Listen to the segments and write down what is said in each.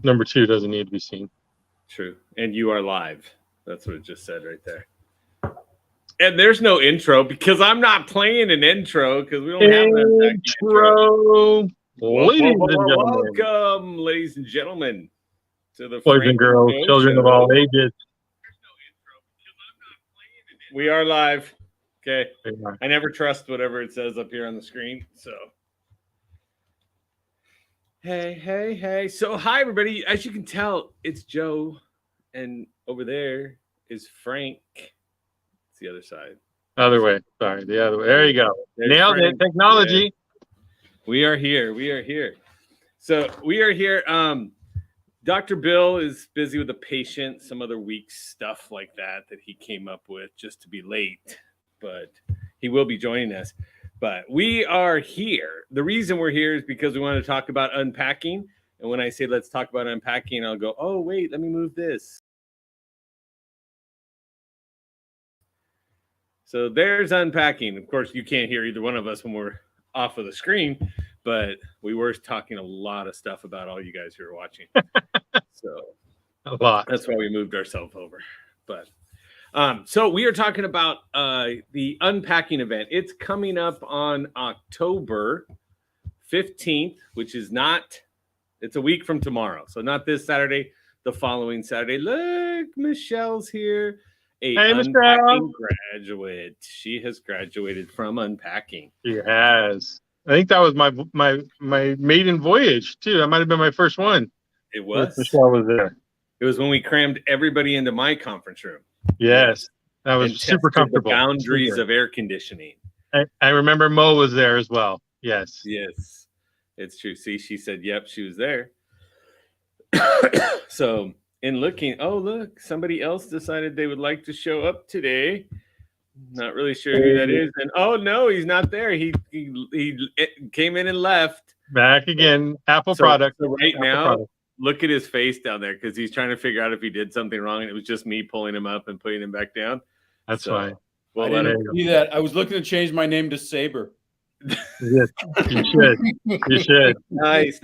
Number 2 doesn't need to be seen. True. And you are live. That's what it just said right there. And there's no intro because I'm not playing an intro because we don't have an intro. Ladies and gentlemen. Welcome, ladies and gentlemen, to the boys and girls, children of all ages. We are live. Okay. I never trust whatever it says up here on the screen. So, hey. So, hi, everybody. As you can tell, it's Joe. And over there is Frank. It's the other side. Other way. Sorry, the other way. There you go. Nailed it. Technology. Yeah. We are here. So, we are here. Dr. Bill is busy with a patient, some other week stuff like that he came up with just to be late. But he will be joining us. But we are here. The reason we're here is because we want to talk about unpacking. And when I say let's talk about unpacking, I'll go, oh, wait, let me move this. So there's unpacking. Of course, you can't hear either one of us when we're off of the screen. But we were talking a lot of stuff about all you guys who are watching. So a lot. That's why we moved ourselves over. But so we are talking about the unpacking event. It's coming up on October 15th, which is it's a week from tomorrow. So not this Saturday, the following Saturday. Look, Michelle's here. Hey, unpacking graduate. She has graduated from unpacking. She has. I think that was my maiden voyage too. That might have been my first one. It was. Michelle was there. It was when we crammed everybody into my conference room. Yes, that was super comfortable. The boundaries of air conditioning. I remember Mo was there as well. Yes, it's true. See, she said, "Yep, she was there." So, in looking, oh look, somebody else decided they would like to show up today. Not really sure who that is. And oh no, he's not there. He came in and left. Back again. Apple product. So right now, look at his face down there because he's trying to figure out if he did something wrong. And it was just me pulling him up and putting him back down. That's fine. Well, I didn't see that. I was looking to change my name to Saber. Yes, you should. You should. Nice.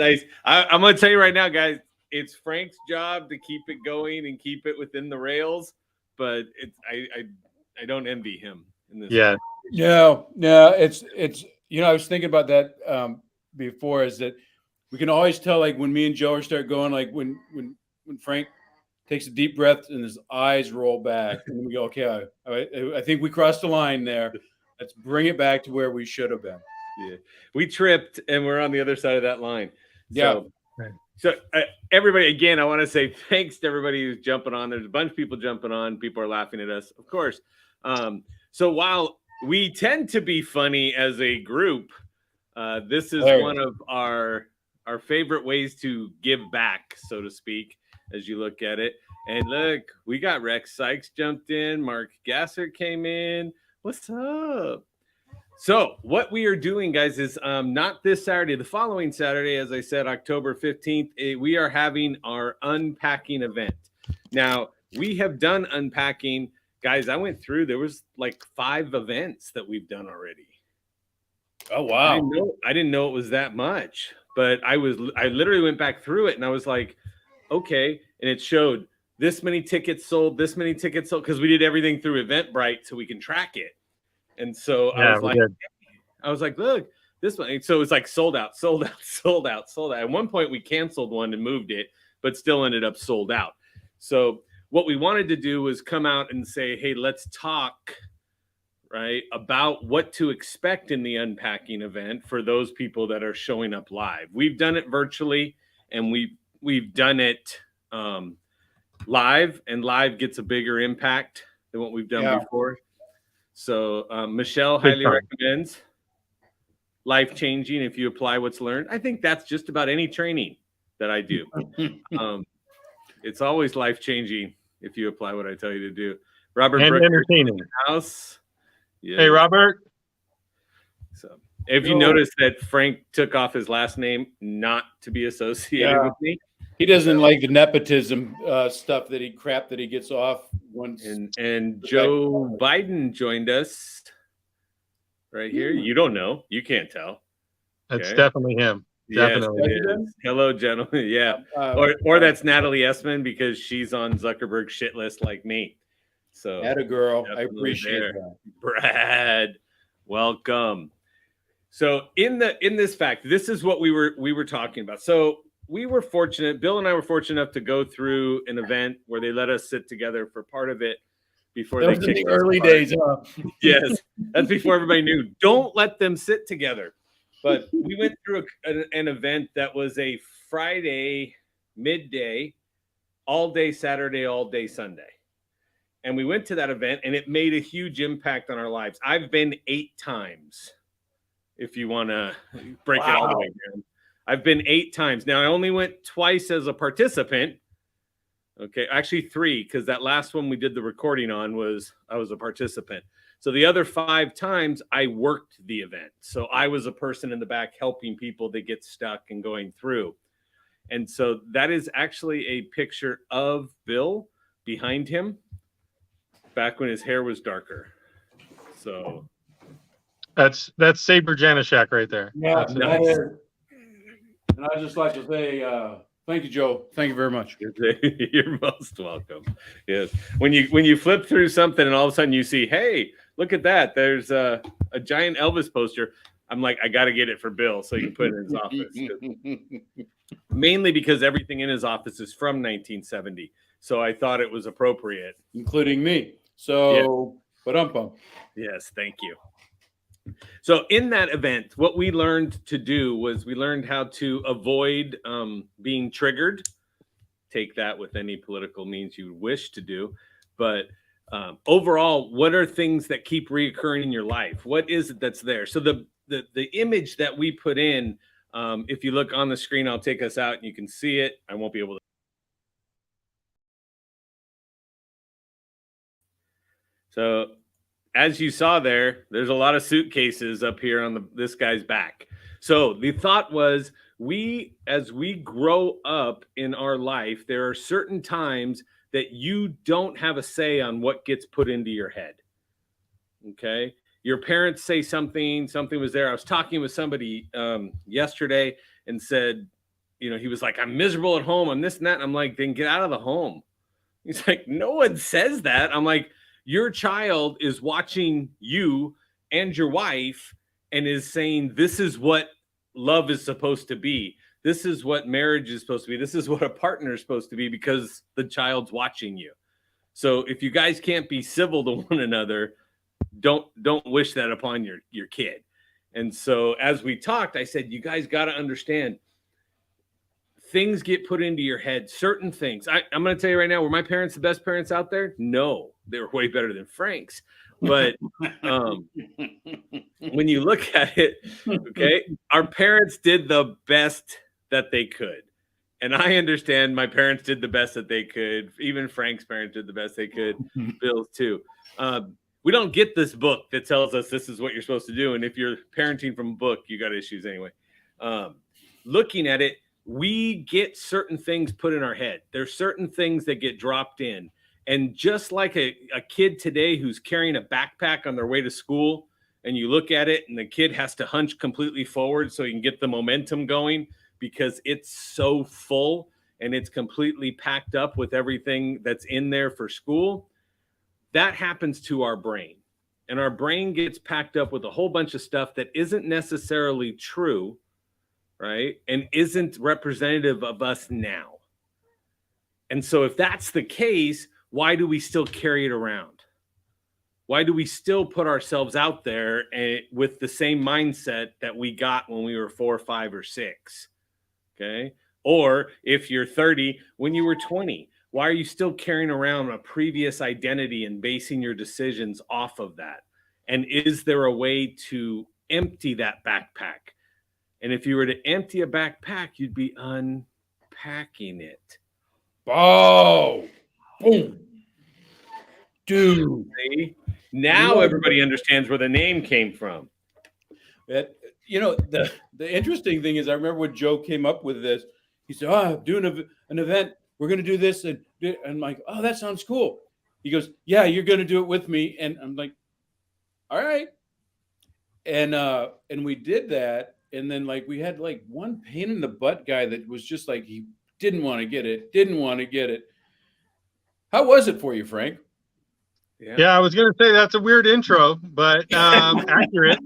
I'm going to tell you right now, guys. It's Frank's job to keep it going and keep it within the rails, but I don't envy him in this. Yeah. No, it's I was thinking about that before, is that we can always tell, like, when me and Joe start going, like when Frank takes a deep breath and his eyes roll back, and we go, okay, I think we crossed the line there. Let's bring it back to where we should have been. Yeah, we tripped and we're on the other side of that line. Yeah. So everybody, again, I want to say thanks to everybody who's jumping on. There's a bunch of people jumping on. People are laughing at us, of course. So while we tend to be funny as a group, this is one of our favorite ways to give back, so to speak, as you look at it. And look, we got Rex Sykes jumped in. Mark Gasser came in. What's up? So what we are doing, guys, is not this Saturday, the following Saturday, as I said, October 15th, we are having our unpacking event. Now, we have done unpacking. Guys, I went through, there was like 5 events that we've done already. Oh, wow. I didn't know it was that much, but I literally went back through it and I was like, okay. And it showed this many tickets sold, because we did everything through Eventbrite so we can track it. And so I was like, look, this one. So it's like sold out. At one point we canceled one and moved it, but still ended up sold out. So what we wanted to do was come out and say, hey, let's talk, right, about what to expect in the unpacking event for those people that are showing up live. We've done it virtually, and we've done it live, and live gets a bigger impact than what we've done before. So Michelle highly recommends. Life-changing if you apply what's learned. I think that's just about any training that I do. It's always life-changing if you apply what I tell you to do. Robert and Brooker entertaining. in the house. Yes. Hey, Robert. So if you notice that Frank took off his last name not to be associated with me. He doesn't like the nepotism stuff that he gets off once. And Joe Biden joined us right here. You don't know. You can't tell. That's definitely him. Definitely. Yes, it is. Hello, gentlemen. Yeah. Or that's Natalie Essman because she's on Zuckerberg's shit list like me. So Atta girl. I definitely appreciate there. that. Brad, welcome. So in this fact, this is what we were talking about. So we were fortunate, Bill and I were fortunate enough to go through an event where they let us sit together for part of it before That they was in kicked the us early apart. days, huh? Yes, that's before everybody knew. Don't let them sit together. But we went through an event that was a Friday midday, all day Saturday, all day Sunday. And we went to that event and it made a huge impact on our lives. I've been 8 times, if you want to break it all the way down. I've been 8 times. Now, I only went twice as a participant. Okay, actually 3, because that last one we did the recording on I was a participant. So the other 5 times I worked the event. So I was a person in the back helping people that get stuck and going through. And so that is actually a picture of Bill behind him back when his hair was darker. So That's Saber Janishak right there. Yeah, That's that is. And I'd just like to say, thank you, Joe. Thank you very much. You're most welcome. Yes. When you flip through something and all of a sudden you see, hey, look at that. There's a giant Elvis poster. I'm like, I got to get it for Bill so he can put it in his office. Mainly because everything in his office is from 1970. So I thought it was appropriate. Including me. So, but Yes, thank you. So in that event, what we learned to do was we learned how to avoid being triggered. Take that with any political means you wish to do. But overall, what are things that keep reoccurring in your life? What is it that's there? So the image that we put in, if you look on the screen, I'll take us out and you can see it. I won't be able to. So as you saw there's a lot of suitcases up here on this guy's back. So the thought was as we grow up in our life, there are certain times that you don't have a say on what gets put into your head. Okay. Your parents say something was there. I was talking with somebody yesterday and said, he was like, I'm miserable at home. I'm this and that. And I'm like, then get out of the home. He's like, no one says that. I'm like, your child is watching you and your wife and is saying, this is what love is supposed to be. This is what marriage is supposed to be. This is what a partner is supposed to be because the child's watching you. So if you guys can't be civil to one another, don't wish that upon your kid. And so as we talked, I said, you guys got to understand, things get put into your head, certain things. I'm going to tell you right now, were my parents the best parents out there? No, they were way better than Frank's. But when you look at it, okay, our parents did the best that they could. And I understand my parents did the best that they could. Even Frank's parents did the best they could. Bill's too. We don't get this book that tells us this is what you're supposed to do. And if you're parenting from a book, you got issues anyway. Looking at it, we get certain things put in our head. There's certain things that get dropped in. And just like a kid today who's carrying a backpack on their way to school, and you look at it and the kid has to hunch completely forward so you can get the momentum going because it's so full and it's completely packed up with everything that's in there for school. That happens to our brain. And our brain gets packed up with a whole bunch of stuff that isn't necessarily true, right? And isn't representative of us now. And so if that's the case, why do we still carry it around? Why do we still put ourselves out there with the same mindset that we got when we were 4, 5, or 6? Okay. Or if you're 30, when you were 20, why are you still carrying around a previous identity and basing your decisions off of that? And is there a way to empty that backpack? And if you were to empty a backpack, you'd be unpacking it. Oh, boom. Dude. See? Now everybody understands where the name came from. The interesting thing is, I remember when Joe came up with this. He said, I'm doing an event. We're going to do this. And I'm like, oh, that sounds cool. He goes, yeah, you're going to do it with me. And I'm like, all right. And we did that. And then like we had like one pain in the butt guy that was just like he didn't want to get it. How was it for you, Frank? Yeah, I was gonna say that's a weird intro, but accurate,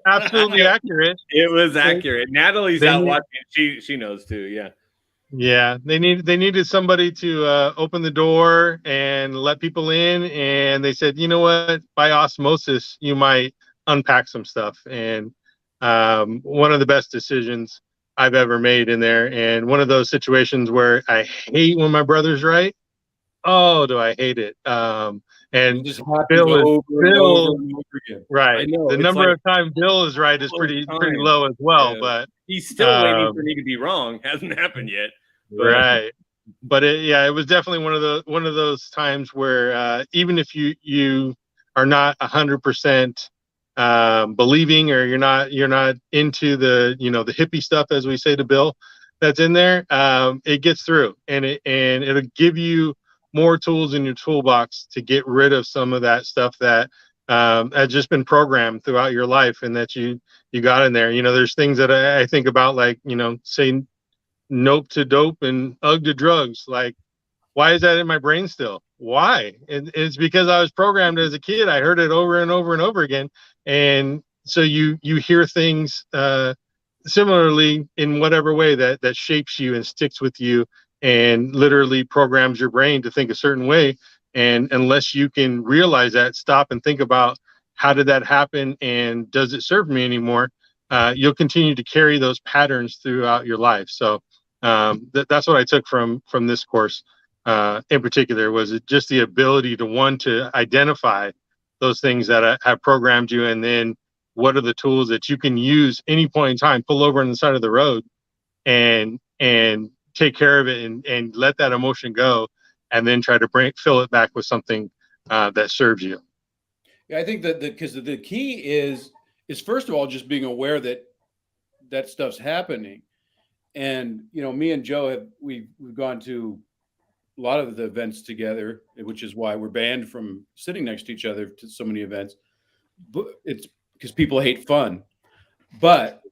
absolutely accurate. It was accurate. Natalie's They out need, watching. She knows too. Yeah. yeah, they needed somebody to open the door and let people in, and they said, you know what, by osmosis, you might unpack some stuff, and one of the best decisions I've ever made in there, and one of those situations where I hate when my brother's right. Oh, do I hate it? It And just happens Bill is over and over Bill and over again. I right. know. The It's number like of times Bill is right is all the pretty time. low as well. Yeah. But He's still waiting for me to be wrong. Hasn't happened yet. But right. But it was definitely one of those times where even if you are not 100% believing, or you're not into the the hippie stuff, as we say to Bill, that's in there, it gets through, and it'll give you more tools in your toolbox to get rid of some of that stuff that has just been programmed throughout your life, and that you got in there. There's things that I think about, like say nope to dope and ugh to drugs. Like, why is that in my brain still? Why? And it's because I was programmed as a kid. I heard it over and over and over again. And so you hear things similarly in whatever way that shapes you and sticks with you, and literally programs your brain to think a certain way. And unless you can realize that, stop and think about, how did that happen, and does it serve me anymore? You'll continue to carry those patterns throughout your life. So that's what I took from this course in particular. Was it just the ability to identify those things that have programmed you, and then what are the tools that you can use any point in time, pull over on the side of the road and take care of it, and let that emotion go, and then try to fill it back with something that serves you. Yeah, I think that because the key is first of all just being aware that that stuff's happening. And me and Joe we've gone to a lot of the events together, which is why we're banned from sitting next to each other to so many events. But it's because people hate fun. But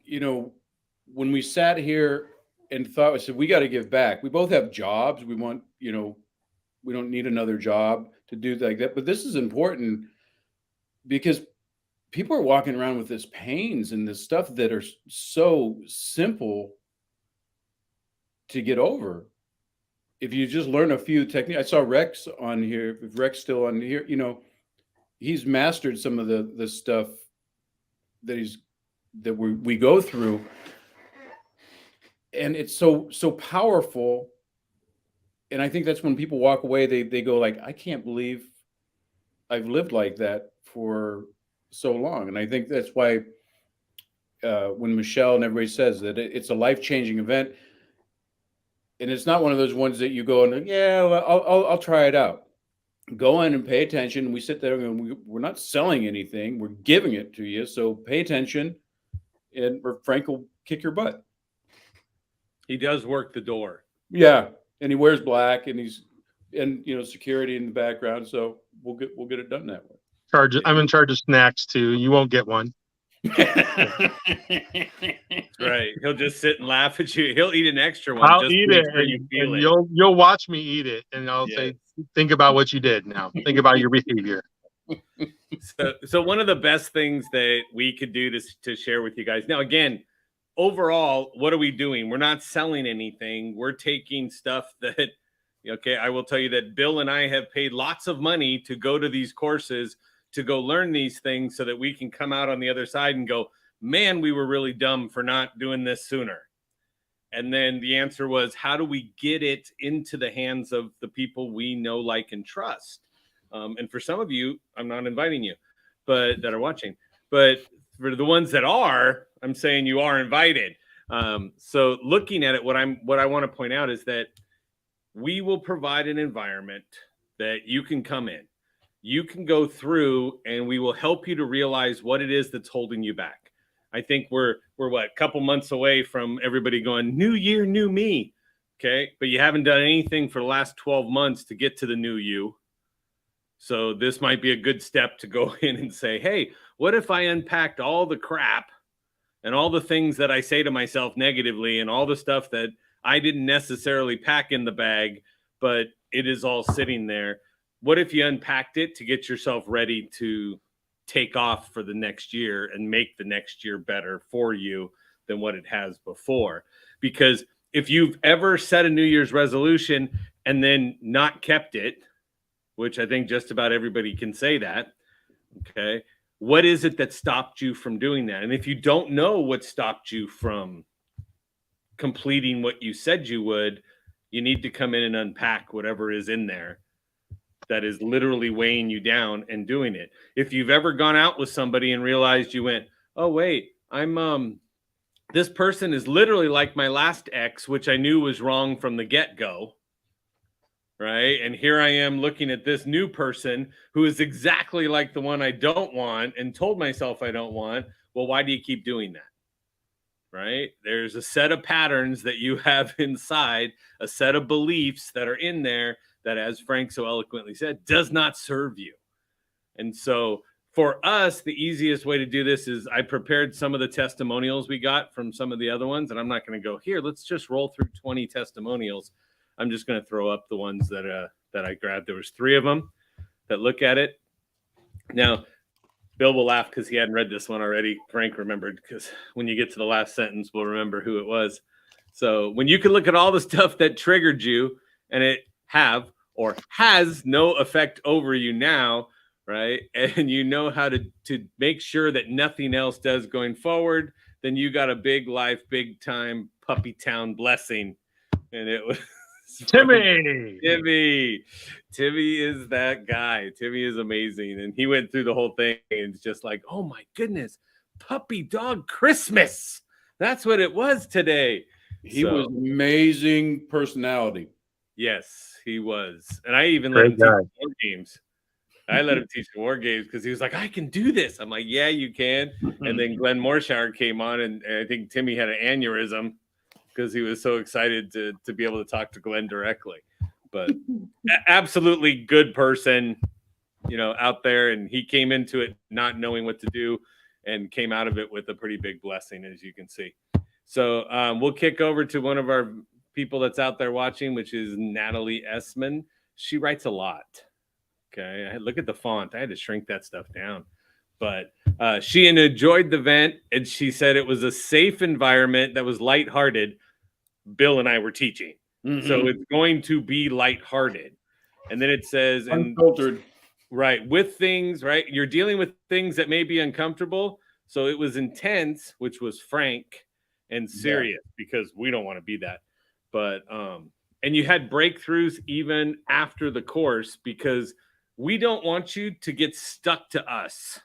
when we sat here and thought, we said we got to give back. We both have jobs. We want we don't need another job to do like that. But this is important because people are walking around with this pains and this stuff that are so simple to get over. If you just learn a few techniques. I saw Rex on here. If Rex still on here, he's mastered some of the stuff that we go through, and it's so powerful. And I think that's when people walk away, they go like, I can't believe I've lived like that for so long. And I think that's why when Michelle and everybody says that it's a life-changing event, and it's not one of those ones that you go and, yeah, well, I'll try it out. Go in and pay attention. We sit there and we're not selling anything. We're giving it to you. So pay attention, and Frank will kick your butt. he does work the door. Yeah, and he wears black, and security in the background. So we'll get it done that way. I'm in charge of snacks too. You won't get one. Right. He'll just sit and laugh at you. He'll eat an extra one. I'll just eat to make it, sure you feel and it. you'll watch me eat it, and I'll Yes. say, think about what you did now. Think about your behavior. So one of the best things that we could do to share with you guys. Now, again, overall, what are we doing? We're not selling anything. We're taking stuff that, okay, I will tell you that Bill and I have paid lots of money to go to these courses, to go learn these things so that we can come out on the other side and go, man, we were really dumb for not doing this sooner. And then the answer was, how do we get it into the hands of the people we know, like, and trust? And for some of you, I'm not inviting you, but that are watching. But for the ones that are, I'm saying you are invited. So looking at it, what I want to point out is that we will provide an environment that you can come in. You can go through, and we will help you to realize what it is that's holding you back. I think we're what, a couple months away from everybody going, new year, new me. Okay. But you haven't done anything for the last 12 months to get to the new you. So this might be a good step to go in and say, hey, what if I unpacked all the crap and all the things that I say to myself negatively and all the stuff that I didn't necessarily pack in the bag, but it is all sitting there. What if you unpacked it to get yourself ready to take off for the next year and make the next year better for you than what it has before? Because if you've ever set a New Year's resolution and then not kept it, which I think just about everybody can say that, okay, what is it that stopped you from doing that? And if you don't know what stopped you from completing what you said you would, you need to come in and unpack whatever is in there that is literally weighing you down and doing it. If you've ever gone out with somebody and realized you went, oh wait, I'm this person is literally like my last ex, which I knew was wrong from the get-go, right? And here I am looking at this new person who is exactly like the one I don't want and told myself I don't want. Well, why do you keep doing that? Right? There's a set of patterns that you have inside, a set of beliefs that are in there that, as Frank so eloquently said, does not serve you. And so for us, the easiest way to do this is I prepared some of the testimonials we got from some of the other ones, and I'm not going to go here. Let's just roll through 20 testimonials. I'm just going to throw up the ones that I grabbed. There was 3 of them that look at it. Now, Bill will laugh because he hadn't read this one already. Frank remembered, because when you get to the last sentence, we'll remember who it was. So when you can look at all the stuff that triggered you and it have or has no effect over you now, right? And you know how to make sure that nothing else does going forward, then you got a big life, big time puppy town blessing. And it was Timmy. Timmy is that guy. Timmy is amazing. And he went through the whole thing and it's just like, oh my goodness, puppy dog Christmas. That's what it was today. He was amazing personality. Yes, he was. And I even let him teach war games. I let him teach war games because he was like, I can do this. I'm like, yeah, you can. And then Glenn Morshower came on, and I think Timmy had an aneurysm because he was so excited to be able to talk to Glenn directly. But absolutely good person, out there. And he came into it not knowing what to do and came out of it with a pretty big blessing, as you can see. So we'll kick over to one of our people that's out there watching, which is Natalie Essman. She writes a lot. Okay, look at the font. I had to shrink that stuff down. But she enjoyed the event, and she said it was a safe environment that was lighthearted. Bill and I were teaching. Mm-hmm. So it's going to be lighthearted. And then it says, unfiltered. Right, with things, right? You're dealing with things that may be uncomfortable. So it was intense, which was frank and serious, because we don't want to be that. But and you had breakthroughs even after the course, because we don't want you to get stuck to us.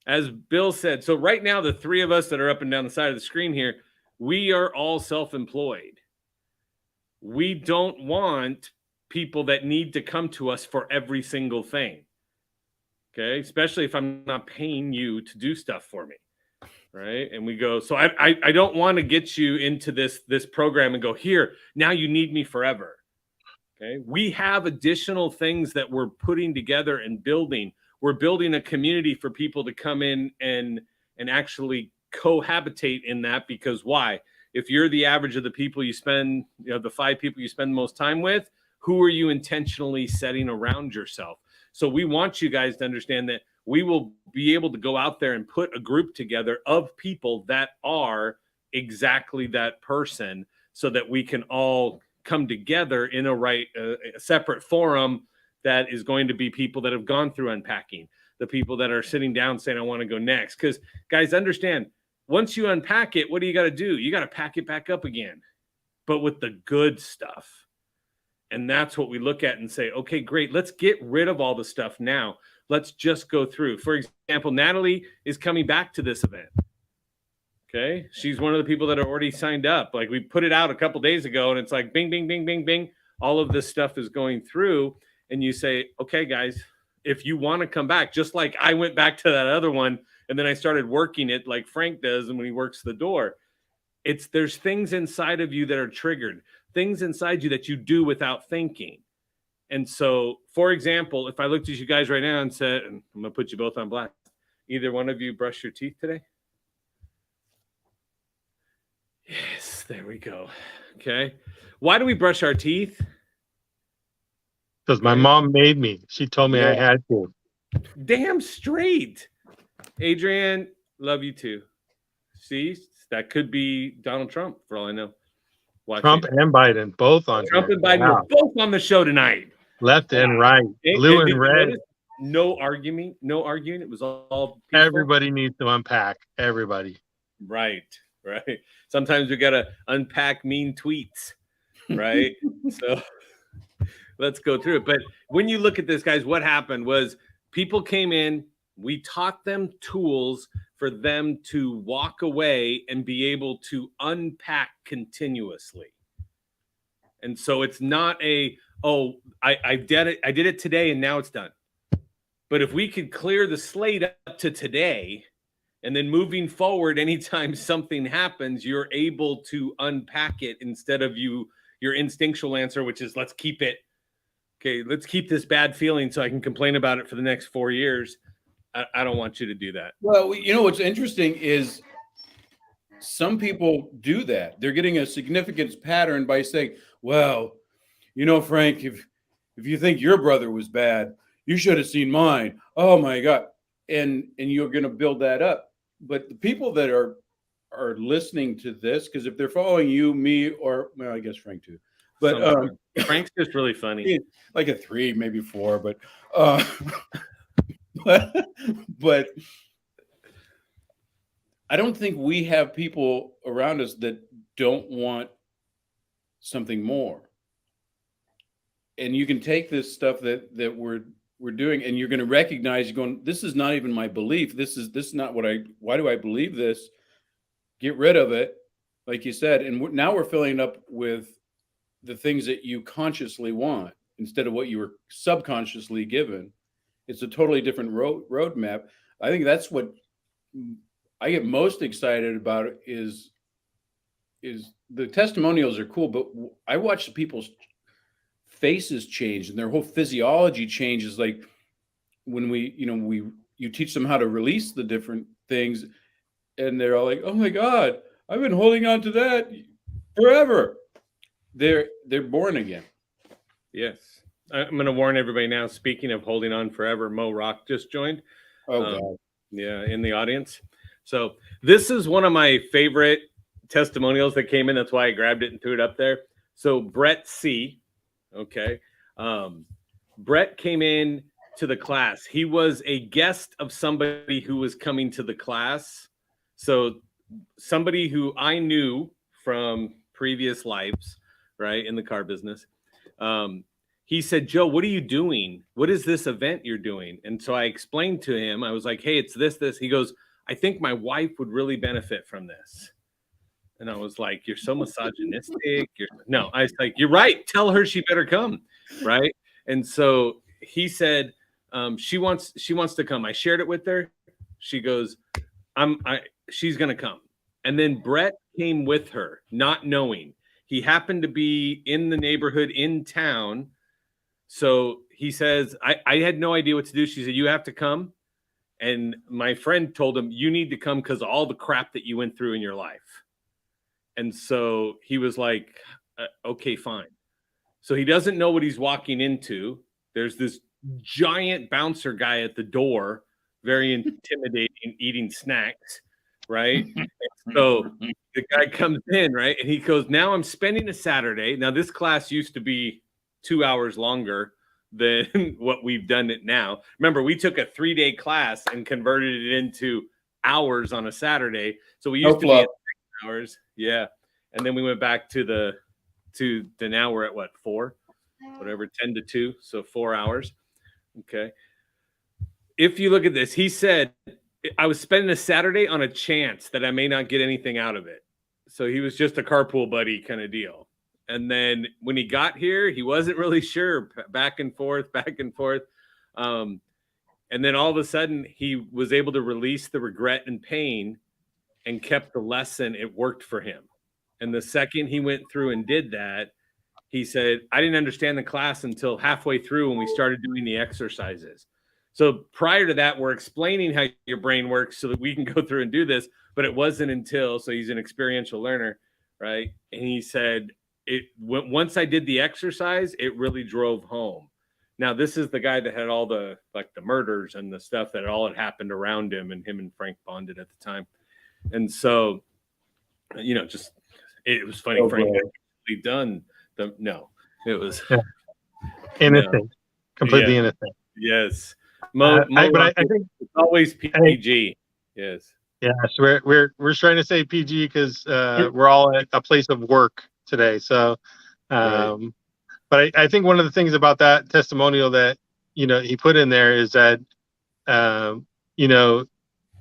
As Bill said, so right now, the 3 of us that are up and down the side of the screen here, we are all self-employed. We don't want people that need to come to us for every single thing. Okay, especially if I'm not paying you to do stuff for me. Right. And we go, so I don't want to get you into this program and go, here, now you need me forever. Okay. We have additional things that we're putting together and building. We're building a community for people to come in and actually cohabitate in that, because why? If you're the average of the people you spend, the 5 people you spend the most time with, who are you intentionally setting around yourself? So we want you guys to understand that we will be able to go out there and put a group together of people that are exactly that person, so that we can all come together in a separate forum that is going to be people that have gone through unpacking, the people that are sitting down saying, I want to go next. Because guys, understand, once you unpack it, what do you got to do? You got to pack it back up again, but with the good stuff. And that's what we look at and say, okay, great. Let's get rid of all the stuff now. Let's just go through. For example, Natalie is coming back to this event. Okay. She's one of the people that are already signed up. Like, we put it out a couple days ago, and it's like, bing, bing, bing, bing, bing. All of this stuff is going through. And you say, okay, guys, if you want to come back, just like I went back to that other one, and then I started working it like Frank does. And when he works the door, there's things inside of you that are triggered, things inside you that you do without thinking. And so, for example, if I looked at you guys right now and said, and I'm going to put you both on blast, either one of you brush your teeth today? There we go. Okay. Why do we brush our teeth? Because my mom made me. She told me I had to. Damn straight. Adrian, love you too. See, that could be Donald Trump for all I know. Trump and Biden, both on Trump here. and Biden were both on the show tonight. Left and right, blue and red. No arguing. No arguing. It was all peaceful. Everybody needs to unpack. Everybody. Right. Sometimes we gotta unpack mean tweets, right? So let's go through it. But when you look at this, guys, what happened was people came in. We taught them tools for them to walk away and be able to unpack continuously. And so it's not I did it today and now it's done. But if we could clear the slate up to today, and then moving forward, anytime something happens, you're able to unpack it instead of your instinctual answer, which is let's keep it. Okay, let's keep this bad feeling so I can complain about it for the next 4 years. I don't want you to do that. Well, you know what's interesting is some people do that. They're getting a significance pattern by saying, well, you know, Frank, if you think your brother was bad, you should have seen mine. Oh my God. And you're going to build that up. But the people that are listening to this, because if they're following you, me, or well, I guess Frank too. But Frank's just really funny. Like a 3, maybe 4, but but I don't think we have people around us that don't want something more. And you can take this stuff that we're doing, and you're going to recognize, you're going, this is not even my belief. This is not why do I believe this? Get rid of it, like you said. And now we're filling up with the things that you consciously want instead of what you were subconsciously given. It's a totally different roadmap. I think that's what I get most excited about is the testimonials are cool, but I watch people's faces change and their whole physiology changes. Like when you teach them how to release the different things, and they're all like, "Oh my God, I've been holding on to that forever." They're born again. Yes. I'm going to warn everybody now. Speaking of holding on forever, Mo Rock just joined. Oh, God. Yeah, in the audience. So this is one of my favorite testimonials that came in. That's why I grabbed it and threw it up there. So Brett C. Okay. Brett came in to the class. He was a guest of somebody who was coming to the class. So somebody who I knew from previous lives, right, in the car business. He said, Joe, what are you doing? What is this event you're doing? And so I explained to him, I was like, hey, it's this. He goes, I think my wife would really benefit from this. And I was like, you're so misogynistic. No, I was like, you're right. Tell her she better come. Right. And so he said, she wants to come. I shared it with her. She goes, she's going to come. And then Brett came with her, not knowing. He happened to be in the neighborhood in town. So he says, I had no idea what to do. She said, you have to come. And my friend told him, you need to come because of all the crap that you went through in your life. And so he was like, okay, fine. So he doesn't know what he's walking into. There's this giant bouncer guy at the door, very intimidating, eating snacks, right? So the guy comes in, right? And he goes, now I'm spending a Saturday. Now this class used to be 2 hours longer than what we've done it now. Remember, we took a 3-day class and converted it into hours on a Saturday. So we used to be at 6 hours. Yeah. And then we went back to the now we're at what, 4? Whatever, 10 to 2. So 4 hours. Okay. If you look at this, he said, I was spending a Saturday on a chance that I may not get anything out of it. So he was just a carpool buddy kind of deal. And then when he got here, he wasn't really sure, back and forth. And then all of a sudden he was able to release the regret and pain and kept the lesson. It worked for him. And the second he went through and did that, he said, I didn't understand the class until halfway through when we started doing the exercises. So prior to that, we're explaining how your brain works so that we can go through and do this, but it wasn't until, so he's an experiential learner, right? And he said, once I did the exercise, it really drove home. Now, this is the guy that had all the murders and the stuff that all had happened around him, and him and Frank bonded at the time. And so, just it was funny. Frank had actually done it was innocent, completely innocent. Yes, but I think it's always PG. Yes. Yeah, so we're trying to say PG because we're all at a place of work today. So, but I think one of the things about that testimonial that he put in there is that to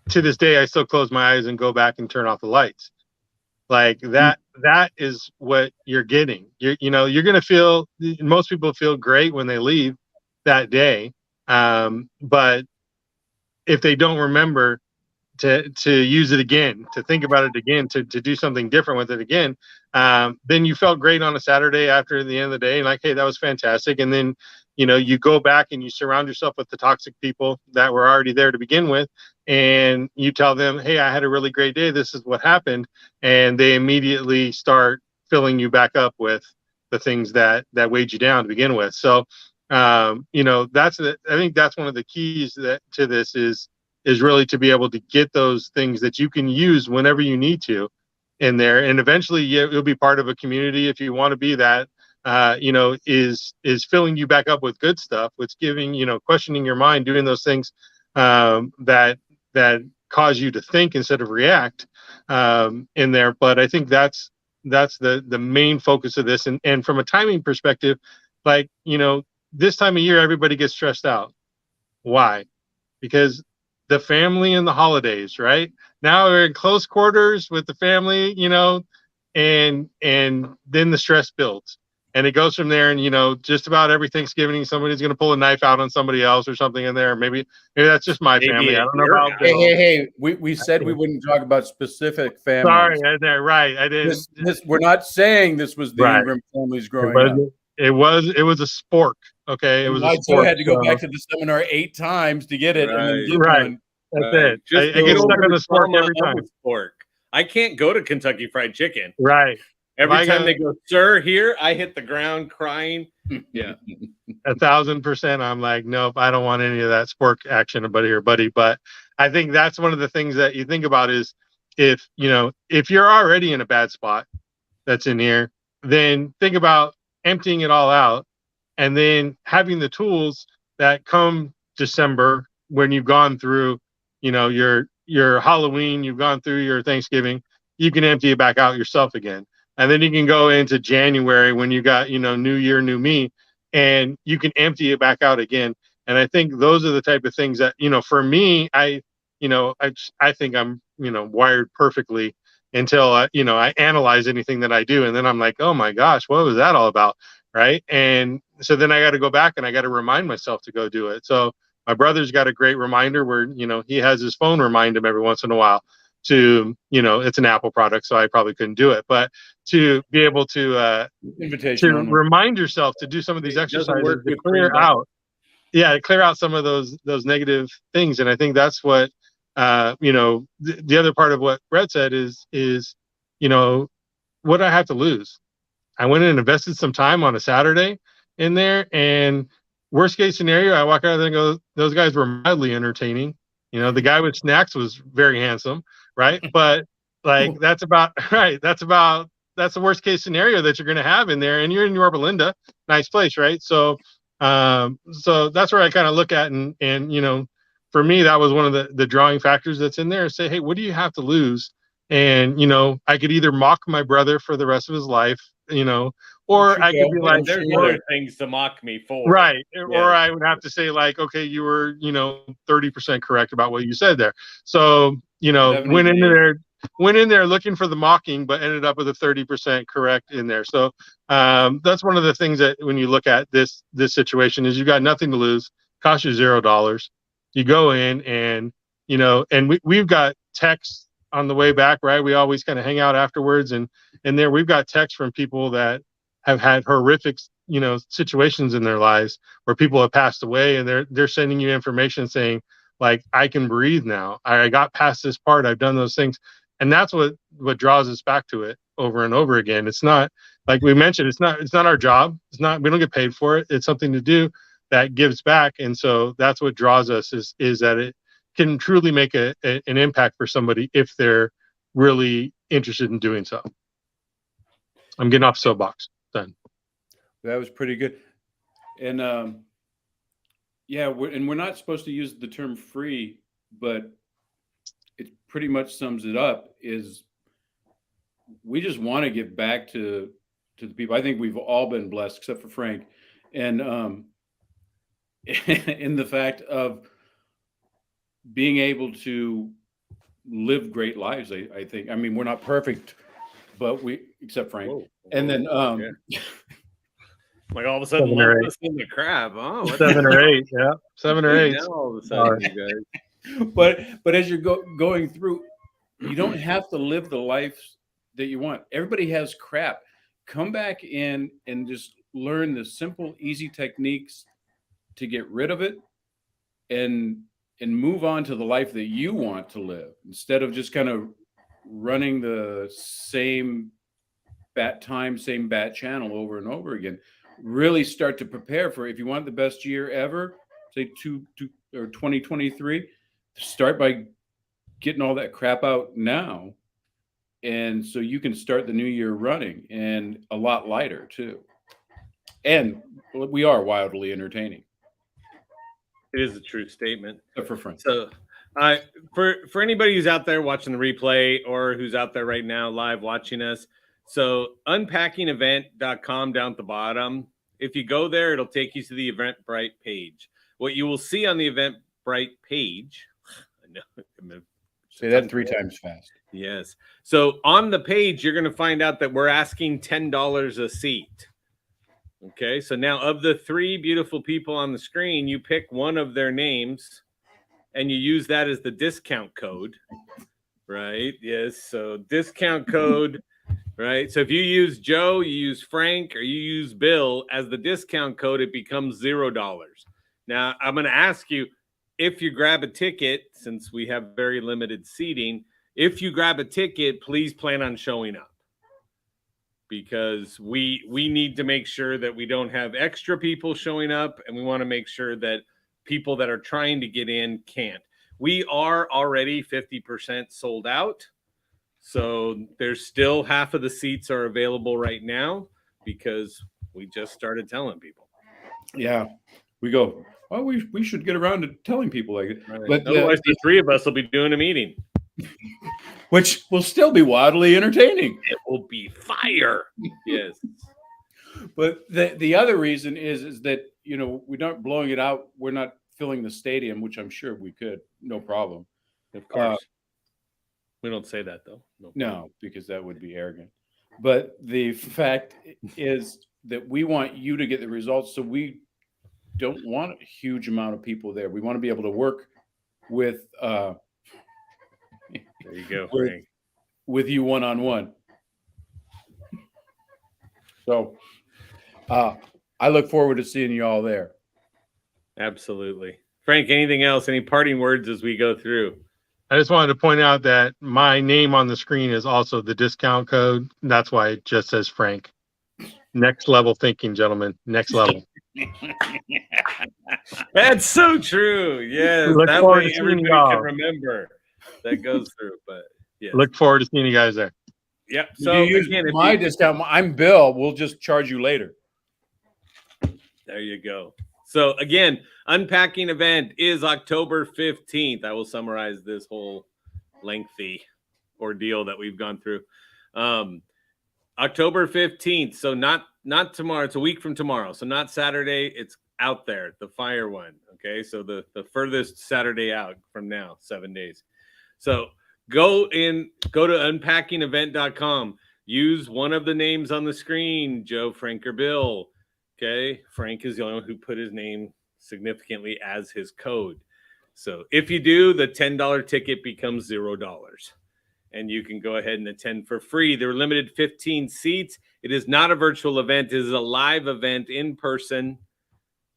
this day I still close my eyes and go back and turn off the lights. Like that is what you're getting. You're going to feel. Most people feel great when they leave that day, but if they don't remember to use it again, to think about it again, to do something different with it again, then you felt great on a Saturday after the end of the day, and like, hey, that was fantastic. And then you go back and you surround yourself with the toxic people that were already there to begin with, and you tell them, hey, I had a really great day, this is what happened, and they immediately start filling you back up with the things that weighed you down to begin with. So I think that's one of the keys to this is really to be able to get those things that you can use whenever you need to in there. And eventually you'll be part of a community if you want to be that, is filling you back up with good stuff, with giving, questioning your mind, doing those things that cause you to think instead of react in there. But I think that's the main focus of this. And from a timing perspective, this time of year, everybody gets stressed out. Why? Because the family and the holidays, right? Now we're in close quarters with the family, and then the stress builds, and it goes from there. And just about every Thanksgiving, somebody's going to pull a knife out on somebody else or something in there. Maybe that's just my family. I don't know about Bill. Hey, we said we wouldn't talk about specific families. Sorry, right? I didn't. We're not saying this was the Ingram families growing up. It was a spork. Okay, it was a sport. I had to go back to the seminar 8 times to get it. Right. And then get one. That's it. I get stuck on the spork every time. I can't go to Kentucky Fried Chicken. Right. Every time they go, sir, here, I hit the ground crying. Yeah. 1,000%. I'm like, nope, I don't want any of that spork action, buddy. But I think that's one of the things that you think about is if you're already in a bad spot that's in here, then think about emptying it all out. And then having the tools that come December, when you've gone through, your Halloween, you've gone through your Thanksgiving, you can empty it back out yourself again. And then you can go into January when you got, new year, new me, and you can empty it back out again. And I think those are the type of things that, for me, I think I'm, wired perfectly until I analyze anything that I do. And then I'm like, oh my gosh, what was that all about? Right. And so then I got to go back and I got to remind myself to go do it. So my brother's got a great reminder where, he has his phone remind him every once in a while to, it's an Apple product, so I probably couldn't do it, but to be able to remind yourself to do some of these exercises to clear out some of those negative things. And I think that's what, the other part of what Brett said is, what do I have to lose? I went in and invested some time on a Saturday in there, and worst case scenario, I walk out there and go, those guys were mildly entertaining. The guy with snacks was very handsome, right? But that's the worst case scenario that you're going to have in there. And you're in Yorba Linda, nice place, right? So that's where I kind of look at, and for me, that was one of the drawing factors that's in there. Say, hey, what do you have to lose? And I could either mock my brother for the rest of his life, or I could be like, there's other things to mock me for. Right. Yeah. Or I would have to say, like, okay, you were, 30% correct about what you said there. So, went in there looking for the mocking, but ended up with a 30% correct in there. So that's one of the things that when you look at this situation is you've got nothing to lose, cost you $0. You go in and, and we've got texts on the way back, right? We always kind of hang out afterwards, and there we've got texts from people that have had horrific, situations in their lives where people have passed away, and they're sending you information saying, like, I can breathe now. I got past this part. I've done those things. And that's what draws us back to it over and over again. It's not, like we mentioned, it's not our job. We don't get paid for it. It's something to do that gives back. And so that's what draws us, is that it can truly make an impact for somebody if they're really interested in doing so. I'm getting off soapbox. Done. That was pretty good. And yeah, we're not supposed to use the term free, but it pretty much sums it up. Is we just want to give back to the people. I think we've all been blessed, except for Frank, and in the fact of being able to live great lives. I think. I mean, we're not perfect, but except Frank. Whoa. And then Yeah. Like all of a sudden, 7 or 8. us in the crab. Oh, 7 or 8. Yeah, 7 or 8. Now all of a sudden, you guys. But as you're going through, you don't have to live the life that you want. Everybody has crap. Come back in and just learn the simple, easy techniques to get rid of it, and move on to the life that you want to live, instead of just kind of running the same bat channel over and over again. Really start to prepare for, if you want the best year ever, say 2023, start by getting all that crap out now. And so you can start the new year running, and a lot lighter too. And we are wildly entertaining. It is a true statement. For friends. So for anybody who's out there watching the replay, or who's out there right now live watching us, so unpackingevent.com down at the bottom. If you go there, it'll take you to the Eventbrite page. What you will see on the Eventbrite page, I know, say that 3 times fast. Yes. So on the page, you're going to find out that we're asking $10 a seat. Okay. So now, of the 3 beautiful people on the screen, you pick one of their names and you use that as the discount code, right? Yes. So discount code. Right. So if you use Joe, you use Frank, or you use Bill as the discount code, it becomes $0. Now, I'm going to ask you, if you grab a ticket, since we have very limited seating, if you grab a ticket, please plan on showing up, because we need to make sure that we don't have extra people showing up, and we want to make sure that people that are trying to get in can't. We are already 50% sold out. So there's still half of the seats are available right now, because we just started telling people. Yeah, we go, well, we should get around to telling people like it. Right. But otherwise, the 3 of us will be doing a meeting, which will still be wildly entertaining. It will be fire. Yes. But the other reason is that, we're not blowing it out. We're not filling the stadium, which I'm sure we could, no problem. Of course. We don't say that, though. No, because that would be arrogant. But the fact is that we want you to get the results, so we don't want a huge amount of people there. We want to be able to work with there you go, Frank. With you one-on-one. So I look forward to seeing you all there. Absolutely. Frank, anything else? Any parting words as we go through? I just wanted to point out that my name on the screen is also the discount code. That's why it just says Frank. Next level thinking, gentlemen. Next level. That's so true. Yes. Look That forward way to seeing everybody y'all. can remember that goes through. But yeah. Look forward to seeing you guys there. Yep. So So again, my discount, I'm Bill. We'll just charge you later. There you go. So again, Unpacking Event is October 15th. I will summarize this whole lengthy ordeal that we've gone through. October 15th. So not tomorrow. It's a week from tomorrow. So not Saturday. It's out there, the fire one. Okay. So the furthest Saturday out from now, 7 days. So go to unpackingevent.com. Use one of the names on the screen, Joe, Frank, or Bill. Okay. Frank is the only one who put his name significantly as his code. So if you do, the $10 ticket becomes $0. And you can go ahead and attend for free. There are limited 15 seats. It is not a virtual event. It is a live event in person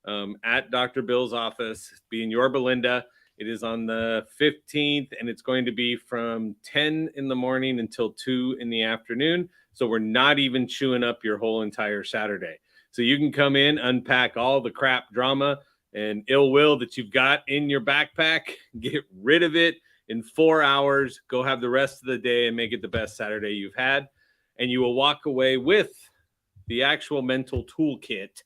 at Dr. Bill's office. It'll be in Yorba Linda. It is on the 15th, and it's going to be from 10 in the morning until 2 in the afternoon. So we're not even chewing up your whole entire Saturday. So you can come in, unpack all the crap drama and ill will that you've got in your backpack, get rid of it in 4 hours, go have the rest of the day and make it the best Saturday you've had. And you will walk away with the actual mental toolkit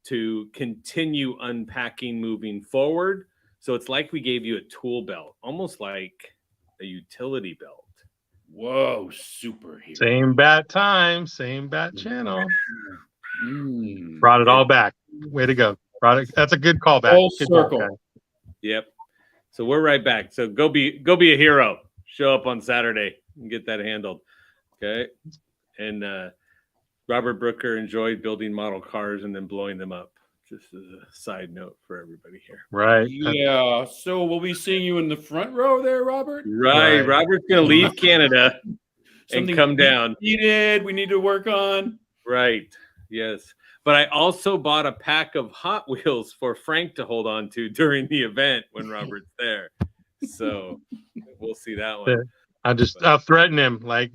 to continue unpacking moving forward. So it's like we gave you a tool belt, almost like a utility belt. Whoa, superhero. Same bat time, same bat channel. Mm. Brought it all back. Way to go. Brought it. That's a good callback. Full Good circle. job, guys. Yep. So we're right back. So go be a hero. Show up on Saturday and get that handled. Okay. And Robert Brooker enjoyed building model cars and then blowing them up. Just as a side note for everybody here. Right. Yeah. So we'll be seeing you in the front row there, Robert. Right. Robert's gonna leave Canada and come down. We need to work on. Right. Yes. But I also bought a pack of Hot Wheels for Frank to hold on to during the event when Robert's there. So we'll see that one. I'll threaten him like,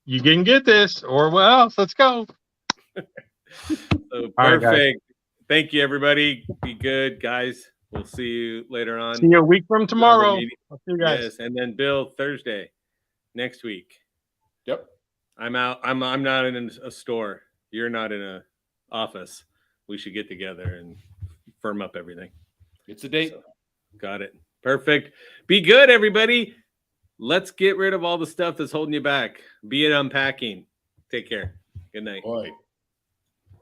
you can get this or what else? Let's go. So perfect. Right, thank you, everybody. Be good, guys. We'll see you later on. See you a week from tomorrow. I'll see you guys. Yes, and then Bill, Thursday next week. Yep. I'm out. I'm not in a store. You're not in a office. We should get together and firm up everything. It's a date. So, got it. Perfect. Be good, everybody. Let's get rid of all the stuff that's holding you back. Be it unpacking. Take care. Good night. All right.